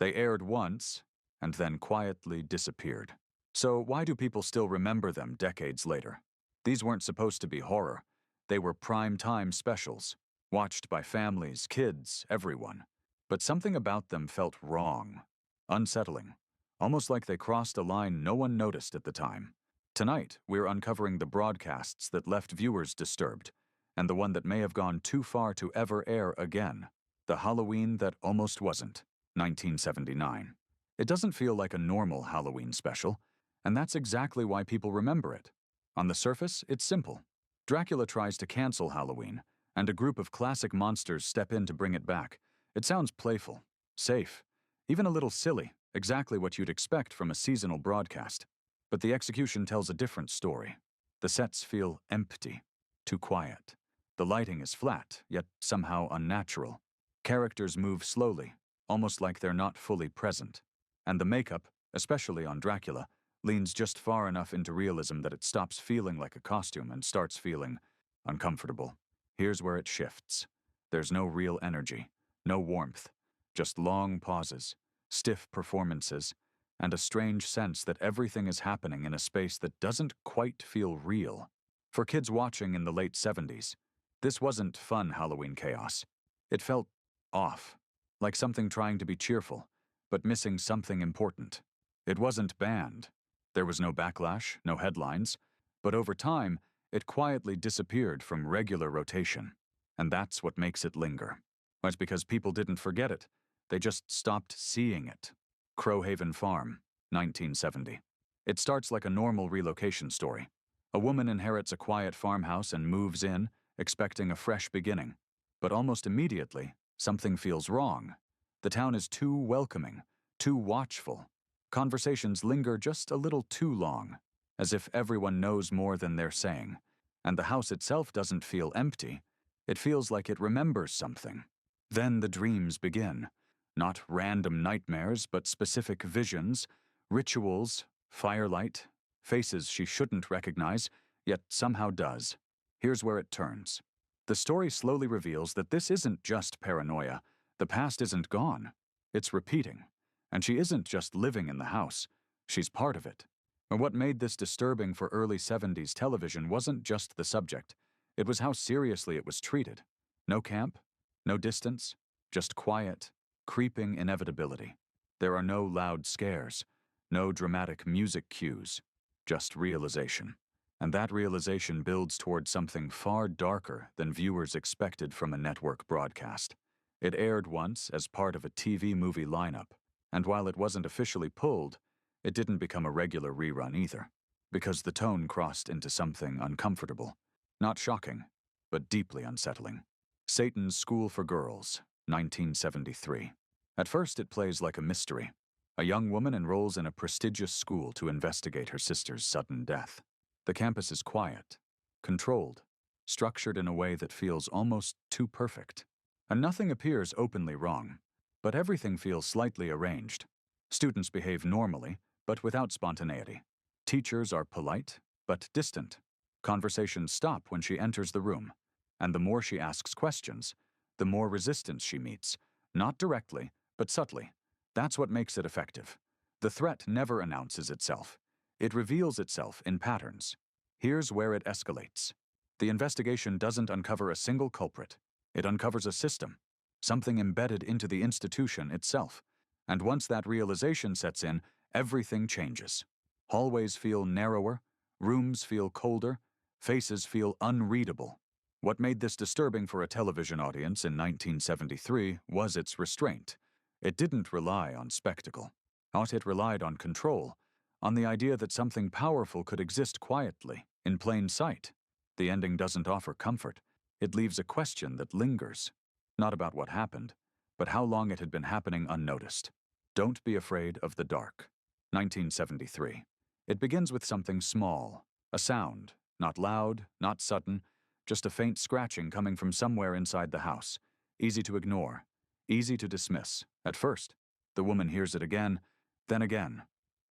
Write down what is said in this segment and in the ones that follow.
They aired once and then quietly disappeared. So why do people still remember them decades later? These weren't supposed to be horror. They were prime-time specials, watched by families, kids, everyone. But something about them felt wrong, unsettling, almost like they crossed a line no one noticed at the time. Tonight, we're uncovering the broadcasts that left viewers disturbed, and the one that may have gone too far to ever air again, the Halloween that almost wasn't, 1979. It doesn't feel like a normal Halloween special, and that's exactly why people remember it. On the surface, it's simple. Dracula tries to cancel Halloween, and a group of classic monsters step in to bring it back. It sounds playful, safe, even a little silly, exactly what you'd expect from a seasonal broadcast. But the execution tells a different story. The sets feel empty, too quiet. The lighting is flat, yet somehow unnatural. Characters move slowly, almost like they're not fully present. And the makeup, especially on Dracula, leans just far enough into realism that it stops feeling like a costume and starts feeling uncomfortable. Here's where it shifts. There's no real energy, no warmth, just long pauses, stiff performances, and a strange sense that everything is happening in a space that doesn't quite feel real. For kids watching in the late 70s, this wasn't fun Halloween chaos. It felt off, like something trying to be cheerful, but missing something important. It wasn't banned. There was no backlash, no headlines, but over time, it quietly disappeared from regular rotation. And that's what makes it linger. It's because people didn't forget it. They just stopped seeing it. Crowhaven Farm, 1970. It starts like a normal relocation story. A woman inherits a quiet farmhouse and moves in, expecting a fresh beginning. But almost immediately, something feels wrong. The town is too welcoming, too watchful. Conversations linger just a little too long, as if everyone knows more than they're saying. And the house itself doesn't feel empty. It feels like it remembers something. Then the dreams begin. Not random nightmares, but specific visions, rituals, firelight, faces she shouldn't recognize, yet somehow does. Here's where it turns. The story slowly reveals that this isn't just paranoia. The past isn't gone. It's repeating. And she isn't just living in the house. She's part of it. And what made this disturbing for early 70s television wasn't just the subject. It was how seriously it was treated. No camp, no distance, just quiet, creeping inevitability. There are no loud scares, no dramatic music cues, just realization. And that realization builds toward something far darker than viewers expected from a network broadcast. It aired once as part of a TV movie lineup, and while it wasn't officially pulled, it didn't become a regular rerun either, because the tone crossed into something uncomfortable. Not shocking, but deeply unsettling. Satan's School for Girls, 1973. At first it plays like a mystery. A young woman enrolls in a prestigious school to investigate her sister's sudden death. The campus is quiet, controlled, structured in a way that feels almost too perfect. And nothing appears openly wrong, but everything feels slightly arranged. Students behave normally, but without spontaneity. Teachers are polite, but distant. Conversations stop when she enters the room, and the more she asks questions, the more resistance she meets, not directly, but subtly. That's what makes it effective. The threat never announces itself. It reveals itself in patterns. Here's where it escalates. The investigation doesn't uncover a single culprit. It uncovers a system, something embedded into the institution itself. And once that realization sets in, everything changes. Hallways feel narrower, rooms feel colder, faces feel unreadable. What made this disturbing for a television audience in 1973 was its restraint. It didn't rely on spectacle. It relied on control, on the idea that something powerful could exist quietly, in plain sight. The ending doesn't offer comfort. It leaves a question that lingers, not about what happened, but how long it had been happening unnoticed. Don't be afraid of the dark. 1973. It begins with something small, a sound, not loud, not sudden, just a faint scratching coming from somewhere inside the house. Easy to ignore, easy to dismiss. At first, the woman hears it again, then again,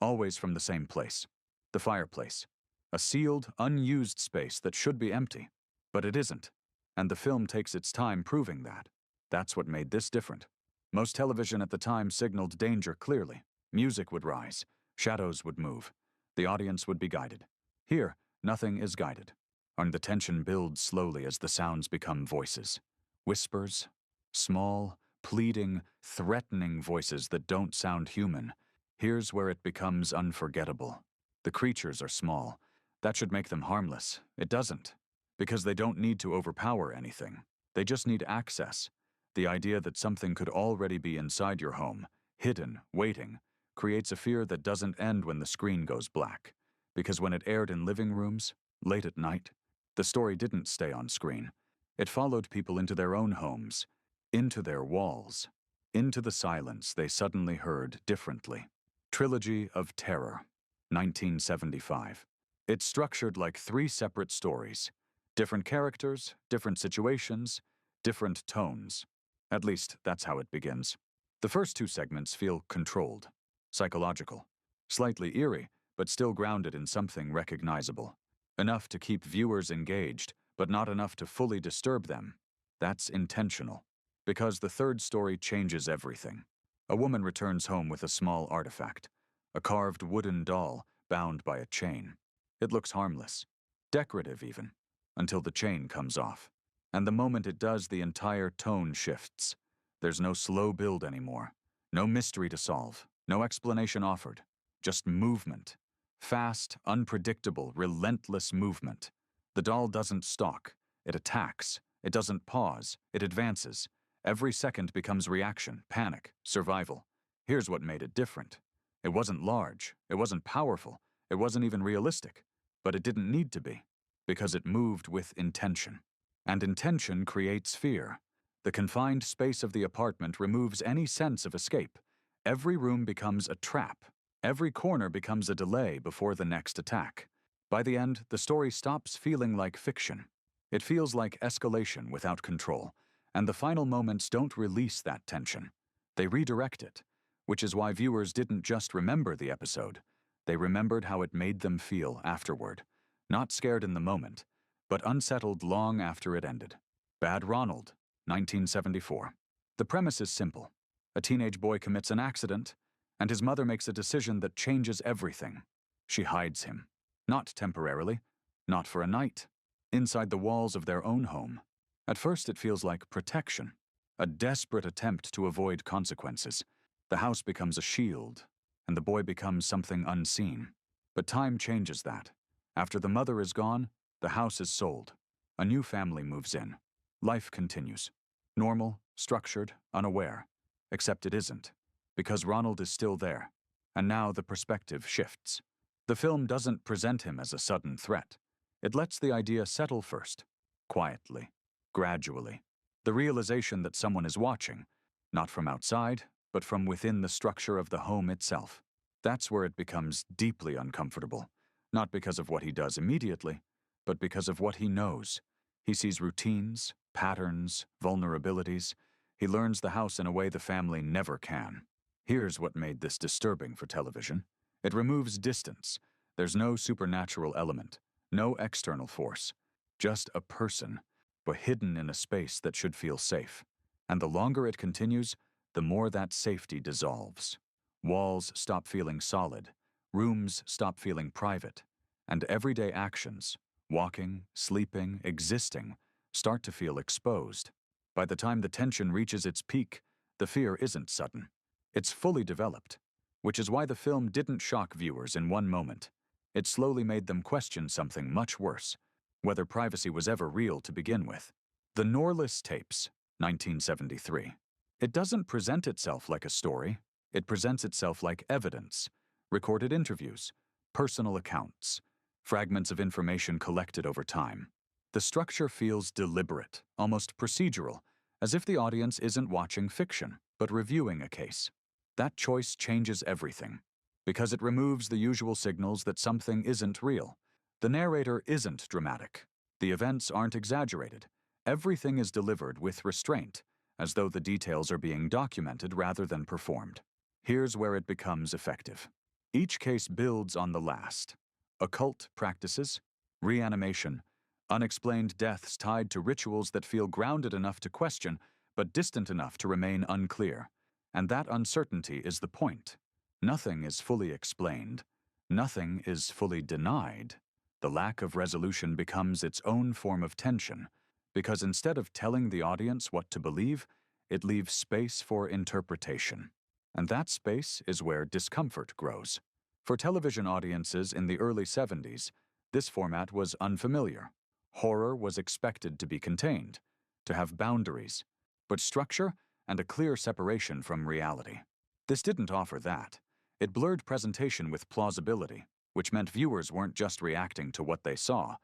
always from the same place. The fireplace. A sealed, unused space that should be empty, but it isn't. And the film takes its time proving that. That's what made this different. Most television at the time signaled danger clearly. Music would rise, shadows would move, the audience would be guided. Here, nothing is guided, and the tension builds slowly as the sounds become voices. Whispers, small, pleading, threatening voices that don't sound human. Here's where it becomes unforgettable. The creatures are small. That should make them harmless. It doesn't, because they don't need to overpower anything. They just need access. The idea that something could already be inside your home, hidden, waiting, creates a fear that doesn't end when the screen goes black. Because when it aired in living rooms, late at night, the story didn't stay on screen. It followed people into their own homes, into their walls, into the silence they suddenly heard differently. Trilogy of Terror, 1975. It's structured like 3 separate stories. Different characters, different situations, different tones. At least, that's how it begins. The first 2 segments feel controlled, psychological, slightly eerie, but still grounded in something recognizable. Enough to keep viewers engaged, but not enough to fully disturb them. That's intentional. Because the third story changes everything. A woman returns home with a small artifact, a carved wooden doll bound by a chain. It looks harmless, decorative even, until the chain comes off. And the moment it does, the entire tone shifts. There's no slow build anymore, no mystery to solve, no explanation offered, just movement. Fast, unpredictable, relentless movement. The doll doesn't stalk, it attacks. It doesn't pause, it advances. Every second becomes reaction, panic, survival. Here's what made it different. It wasn't large, it wasn't powerful, it wasn't even realistic. But it didn't need to be, because it moved with intention. And intention creates fear. The confined space of the apartment removes any sense of escape. Every room becomes a trap. Every corner becomes a delay before the next attack. By the end, the story stops feeling like fiction. It feels like escalation without control, and the final moments don't release that tension. They redirect it, which is why viewers didn't just remember the episode. They remembered how it made them feel afterward. Not scared in the moment, but unsettled long after it ended. Bad Ronald, 1974. The premise is simple. A teenage boy commits an accident, and his mother makes a decision that changes everything. She hides him. Not temporarily, not for a night. Inside the walls of their own home. At first it feels like protection, a desperate attempt to avoid consequences. The house becomes a shield, and the boy becomes something unseen. But time changes that. After the mother is gone, the house is sold. A new family moves in. Life continues. Normal, structured, unaware. Except it isn't, because Ronald is still there. And now the perspective shifts. The film doesn't present him as a sudden threat. It lets the idea settle first, quietly, gradually. The realization that someone is watching, not from outside, but from within the structure of the home itself. That's where it becomes deeply uncomfortable, not because of what he does immediately, but because of what he knows. He sees routines, patterns, vulnerabilities. He learns the house in a way the family never can. Here's what made this disturbing for television. It removes distance. There's no supernatural element. No external force, just a person, but hidden in a space that should feel safe. And the longer it continues, the more that safety dissolves. Walls stop feeling solid, rooms stop feeling private, and everyday actions, walking, sleeping, existing, start to feel exposed. By the time the tension reaches its peak, the fear isn't sudden. It's fully developed, which is why the film didn't shock viewers in one moment. It slowly made them question something much worse, whether privacy was ever real to begin with. The Norless Tapes, 1973. It doesn't present itself like a story. It presents itself like evidence, recorded interviews, personal accounts, fragments of information collected over time. The structure feels deliberate, almost procedural, as if the audience isn't watching fiction, but reviewing a case. That choice changes everything, because it removes the usual signals that something isn't real. The narrator isn't dramatic. The events aren't exaggerated. Everything is delivered with restraint, as though the details are being documented rather than performed. Here's where it becomes effective. Each case builds on the last. Occult practices, reanimation, unexplained deaths tied to rituals that feel grounded enough to question, but distant enough to remain unclear. And that uncertainty is the point. Nothing is fully explained. Nothing is fully denied. The lack of resolution becomes its own form of tension, because instead of telling the audience what to believe, it leaves space for interpretation. And that space is where discomfort grows. For television audiences in the early 70s, this format was unfamiliar. Horror was expected to be contained, to have boundaries, but structure and a clear separation from reality. This didn't offer that. It blurred presentation with plausibility, which meant viewers weren't just reacting to what they saw,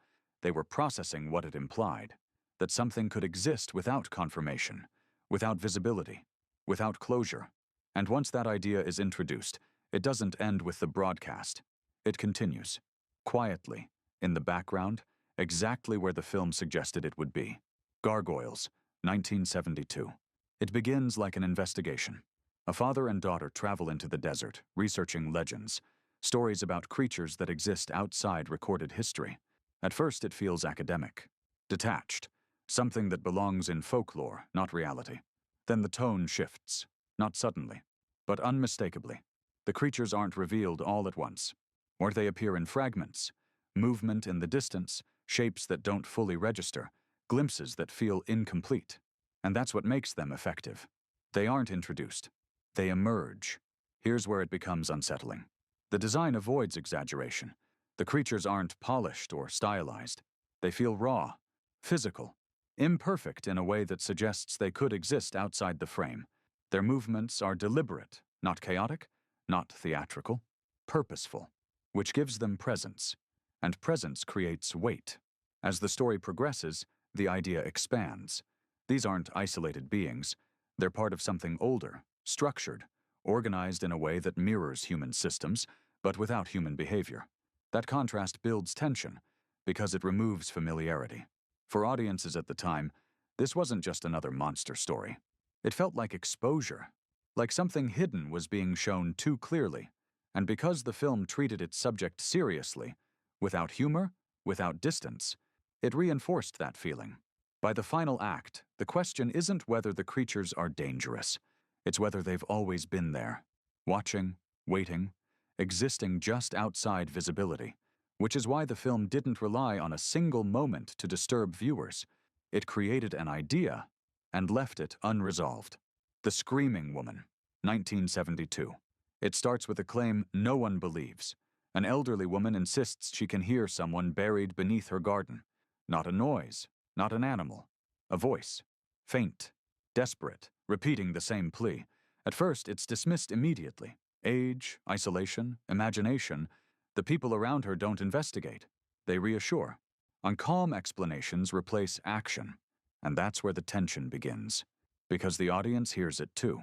they were processing what it implied, that something could exist without confirmation, without visibility, without closure. And once that idea is introduced, it doesn't end with the broadcast. It continues, quietly, in the background, exactly where the film suggested it would be. Gargoyles, 1972. It begins like an investigation. A father and daughter travel into the desert, researching legends, stories about creatures that exist outside recorded history. At first, it feels academic, detached, something that belongs in folklore, not reality. Then the tone shifts, not suddenly, but unmistakably. The creatures aren't revealed all at once, or they appear in fragments, movement in the distance, shapes that don't fully register, glimpses that feel incomplete. And that's what makes them effective. They aren't introduced. They emerge. Here's where it becomes unsettling. The design avoids exaggeration. The creatures aren't polished or stylized. They feel raw, physical, imperfect in a way that suggests they could exist outside the frame. Their movements are deliberate, not chaotic, not theatrical, purposeful, which gives them presence. And presence creates weight. As the story progresses, the idea expands. These aren't isolated beings. They're part of something older, structured, organized in a way that mirrors human systems, but without human behavior. That contrast builds tension, because it removes familiarity. For audiences at the time, this wasn't just another monster story. It felt like exposure, like something hidden was being shown too clearly. And because the film treated its subject seriously, without humor, without distance, it reinforced that feeling. By the final act, the question isn't whether the creatures are dangerous. It's whether they've always been there, watching, waiting, existing just outside visibility, which is why the film didn't rely on a single moment to disturb viewers. It created an idea and left it unresolved. The Screaming Woman, 1972. It starts with a claim no one believes. An elderly woman insists she can hear someone buried beneath her garden. Not a noise, not an animal. A voice. Faint, desperate, repeating the same plea. At first, it's dismissed immediately. Age, isolation, imagination. The people around her don't investigate. They reassure. On calm explanations replace action. And that's where the tension begins. Because the audience hears it too.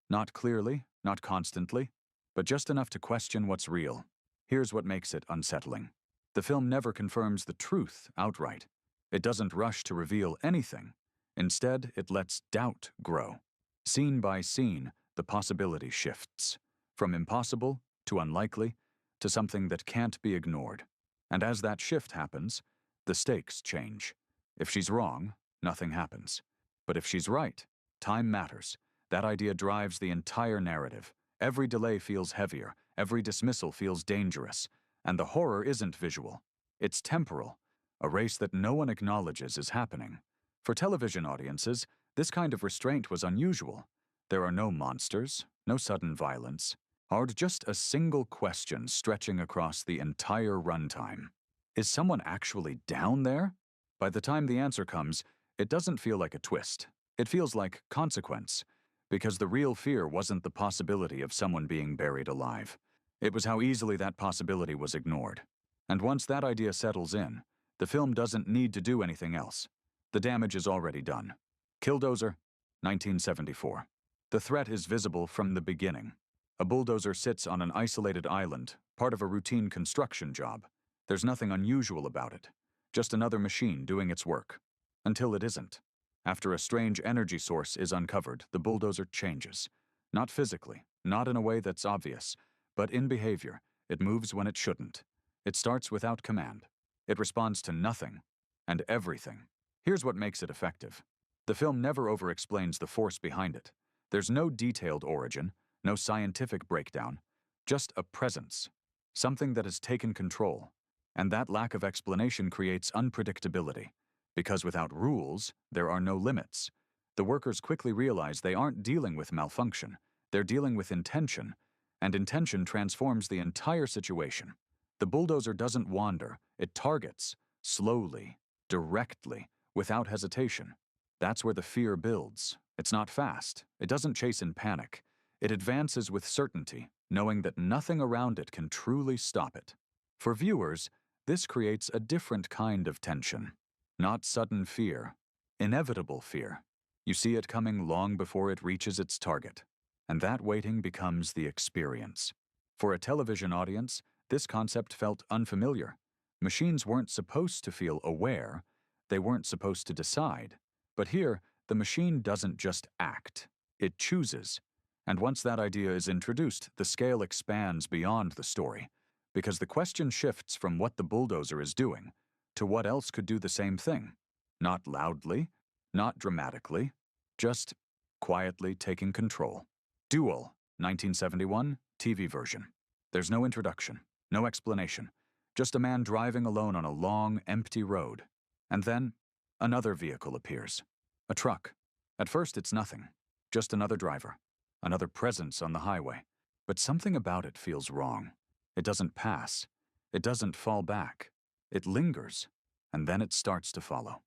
Not clearly, not constantly, but just enough to question what's real. Here's what makes it unsettling. The film never confirms the truth outright. It doesn't rush to reveal anything. Instead, it lets doubt grow. Scene by scene, the possibility shifts. From impossible to unlikely to something that can't be ignored. And as that shift happens, the stakes change. If she's wrong, nothing happens. But if she's right, time matters. That idea drives the entire narrative. Every delay feels heavier, every dismissal feels dangerous. And the horror isn't visual. It's temporal, a race that no one acknowledges is happening. For television audiences, this kind of restraint was unusual. There are no monsters, no sudden violence, or just a single question stretching across the entire runtime. Is someone actually down there? By the time the answer comes, it doesn't feel like a twist. It feels like consequence, because the real fear wasn't the possibility of someone being buried alive. It was how easily that possibility was ignored. And once that idea settles in, the film doesn't need to do anything else. The damage is already done. Killdozer, 1974. The threat is visible from the beginning. A bulldozer sits on an isolated island, part of a routine construction job. There's nothing unusual about it, just another machine doing its work. Until it isn't. After a strange energy source is uncovered, the bulldozer changes. Not physically, not in a way that's obvious, but in behavior. It moves when it shouldn't. It starts without command. It responds to nothing and everything. Here's what makes it effective. The film never over-explains the force behind it. There's no detailed origin, no scientific breakdown, just a presence, something that has taken control. And that lack of explanation creates unpredictability, because without rules, there are no limits. The workers quickly realize they aren't dealing with malfunction, they're dealing with intention, and intention transforms the entire situation. The bulldozer doesn't wander, it targets, slowly, directly, without hesitation. That's where the fear builds. It's not fast, it doesn't chase in panic. It advances with certainty, knowing that nothing around it can truly stop it. For viewers, this creates a different kind of tension. Not sudden fear, inevitable fear. You see it coming long before it reaches its target, and that waiting becomes the experience. For a television audience, this concept felt unfamiliar. Machines weren't supposed to feel aware, they weren't supposed to decide. But here, the machine doesn't just act, it chooses. And once that idea is introduced, the scale expands beyond the story, because the question shifts from what the bulldozer is doing to what else could do the same thing. Not loudly, not dramatically, just quietly taking control. Duel, 1971, TV version. There's no introduction, no explanation, just a man driving alone on a long, empty road. And then, another vehicle appears. A truck. At first, it's nothing, just another driver, another presence on the highway. But something about it feels wrong. It doesn't pass. It doesn't fall back. It lingers, and then it starts to follow.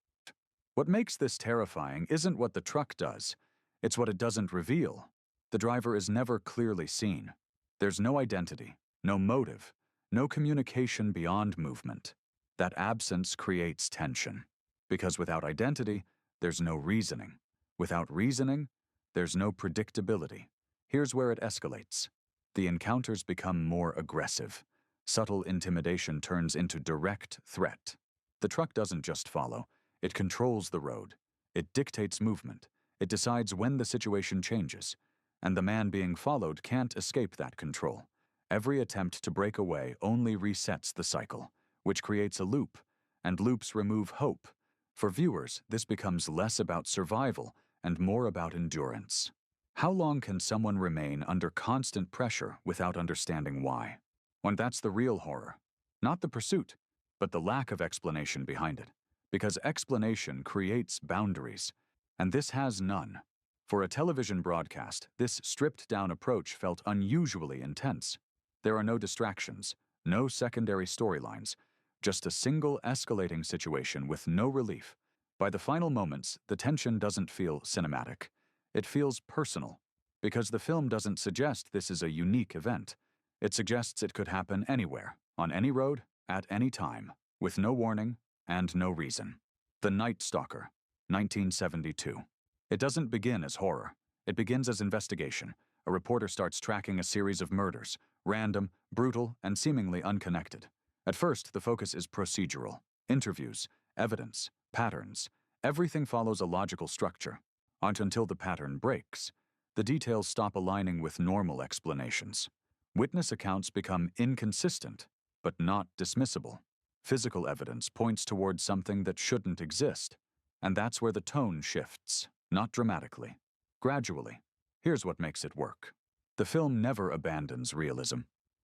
What makes this terrifying isn't what the truck does, it's what it doesn't reveal. The driver is never clearly seen. There's no identity, no motive, no communication beyond movement. That absence creates tension, because without identity, there's no reasoning. Without reasoning, there's no predictability. Here's where it escalates. The encounters become more aggressive. Subtle intimidation turns into direct threat. The truck doesn't just follow, it controls the road. It dictates movement. It decides when the situation changes. And the man being followed can't escape that control. Every attempt to break away only resets the cycle, which creates a loop, and loops remove hope. For viewers, this becomes less about survival and more about endurance. How long can someone remain under constant pressure without understanding why? When that's the real horror. Not the pursuit, but the lack of explanation behind it. Because explanation creates boundaries, and this has none. For a television broadcast, this stripped-down approach felt unusually intense. There are no distractions, no secondary storylines, just a single escalating situation with no relief. By the final moments, the tension doesn't feel cinematic. It feels personal, because the film doesn't suggest this is a unique event. It suggests it could happen anywhere, on any road, at any time, with no warning and no reason. The Night Stalker, 1972. It doesn't begin as horror. It begins as investigation. A reporter starts tracking a series of murders, random, brutal, and seemingly unconnected. At first, the focus is procedural. Interviews, evidence, patterns. Everything follows a logical structure. Until the pattern breaks, the details stop aligning with normal explanations. Witness accounts become inconsistent, but not dismissible. Physical evidence points towards something that shouldn't exist. And that's where the tone shifts, not dramatically, gradually. Here's what makes it work. The film never abandons realism.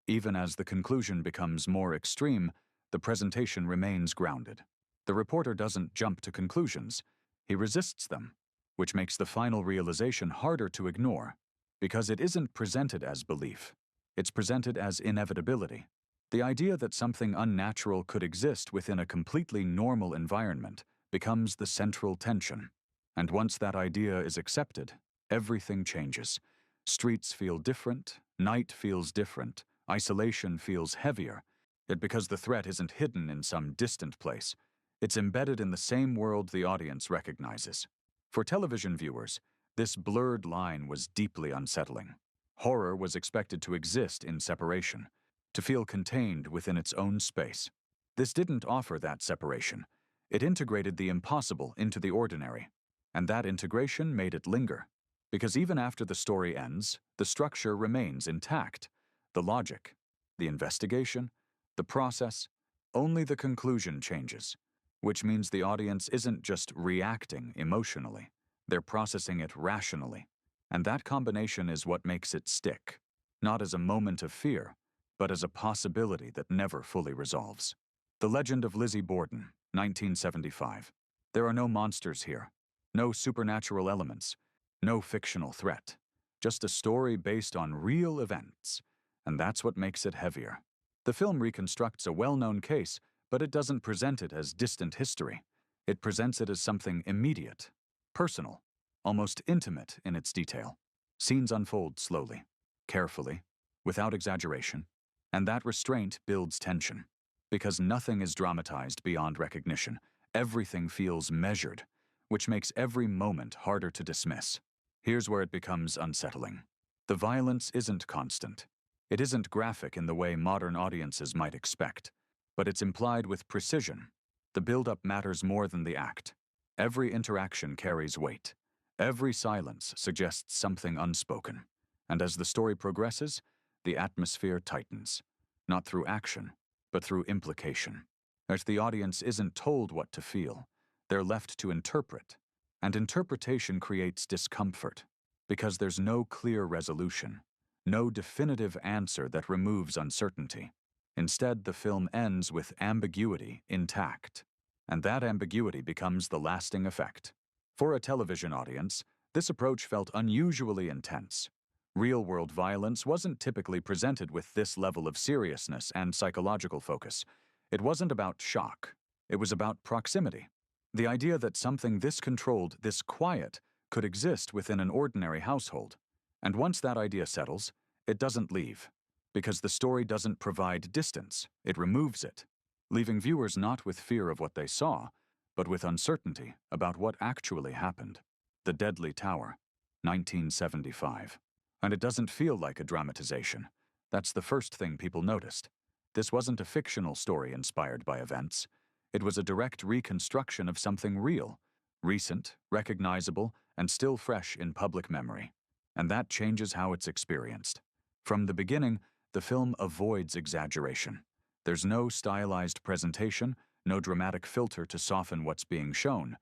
Even as the conclusion becomes more extreme, the presentation remains grounded. The reporter doesn't jump to conclusions. He resists them, which makes the final realization harder to ignore, because it isn't presented as belief. It's presented as inevitability. The idea that something unnatural could exist within a completely normal environment becomes the central tension. And once that idea is accepted, everything changes. Streets feel different, night feels different, isolation feels heavier. Yet because the threat isn't hidden in some distant place, it's embedded in the same world the audience recognizes. For television viewers, this blurred line was deeply unsettling. Horror was expected to exist in separation, to feel contained within its own space. This didn't offer that separation. It integrated the impossible into the ordinary, and that integration made it linger. Because even after the story ends, the structure remains intact. The logic, the investigation, the process, only the conclusion changes, which means the audience isn't just reacting emotionally, they're processing it rationally. And that combination is what makes it stick, not as a moment of fear, but as a possibility that never fully resolves. The Legend of Lizzie Borden, 1975. There are no monsters here, no supernatural elements, no fictional threat, just a story based on real events, and that's what makes it heavier. The film reconstructs a well-known case, but it doesn't present it as distant history. It presents it as something immediate, personal, almost intimate in its detail. Scenes unfold slowly, carefully, without exaggeration, and that restraint builds tension. Because nothing is dramatized beyond recognition, everything feels measured, which makes every moment harder to dismiss. Here's where it becomes unsettling. The violence isn't constant. It isn't graphic in the way modern audiences might expect, but it's implied with precision. The build-up matters more than the act. Every interaction carries weight. Every silence suggests something unspoken. And as the story progresses, the atmosphere tightens, not through action, but through implication. As the audience isn't told what to feel, they're left to interpret. And interpretation creates discomfort, because there's no clear resolution, no definitive answer that removes uncertainty. Instead, the film ends with ambiguity intact, and that ambiguity becomes the lasting effect. For a television audience, this approach felt unusually intense. Real-world violence wasn't typically presented with this level of seriousness and psychological focus. It wasn't about shock. It was about proximity. The idea that something this controlled, this quiet, could exist within an ordinary household. And once that idea settles, it doesn't leave. Because the story doesn't provide distance, it removes it, leaving viewers not with fear of what they saw, but with uncertainty about what actually happened. The Deadly Tower, 1975. And it doesn't feel like a dramatization. That's the first thing people noticed. This wasn't a fictional story inspired by events. It was a direct reconstruction of something real, recent, recognizable, and still fresh in public memory. And that changes how it's experienced. From the beginning, the film avoids exaggeration. There's no stylized presentation, no dramatic filter to soften what's being shown.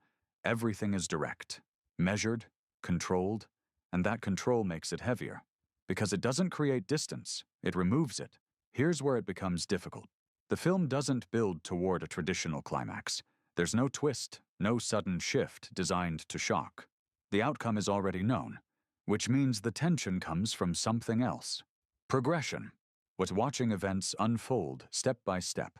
Everything is direct, measured, controlled, and that control makes it heavier. Because it doesn't create distance, it removes it. Here's where it becomes difficult. The film doesn't build toward a traditional climax. There's no twist, no sudden shift designed to shock. The outcome is already known, which means the tension comes from something else. Progression. What's watching events unfold step by step,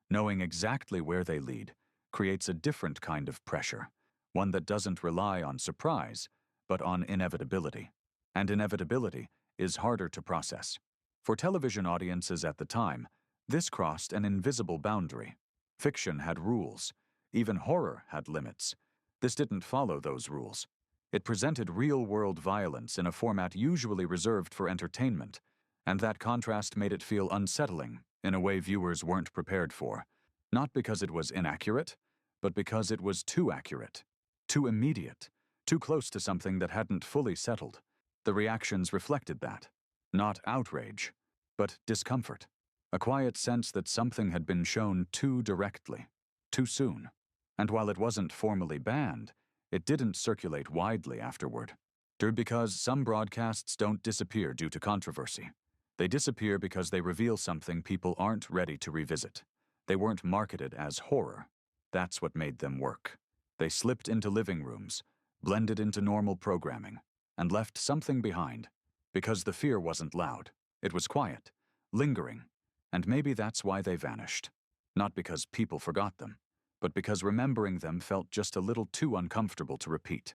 knowing exactly where they lead, creates a different kind of pressure, one that doesn't rely on surprise, but on inevitability. And inevitability is harder to process. For television audiences at the time, this crossed an invisible boundary. Fiction had rules. Even horror had limits. This didn't follow those rules. It presented real-world violence in a format usually reserved for entertainment, and that contrast made it feel unsettling in a way viewers weren't prepared for. Not because it was inaccurate, but because it was too accurate, too immediate, too close to something that hadn't fully settled. The reactions reflected that. Not outrage, but discomfort. A quiet sense that something had been shown too directly, too soon. And while it wasn't formally banned, it didn't circulate widely afterward. Because some broadcasts don't disappear due to controversy. They disappear because they reveal something people aren't ready to revisit. They weren't marketed as horror. That's what made them work. They slipped into living rooms, blended into normal programming, and left something behind. Because the fear wasn't loud. It was quiet, lingering, and maybe that's why they vanished. Not because people forgot them, but because remembering them felt just a little too uncomfortable to repeat.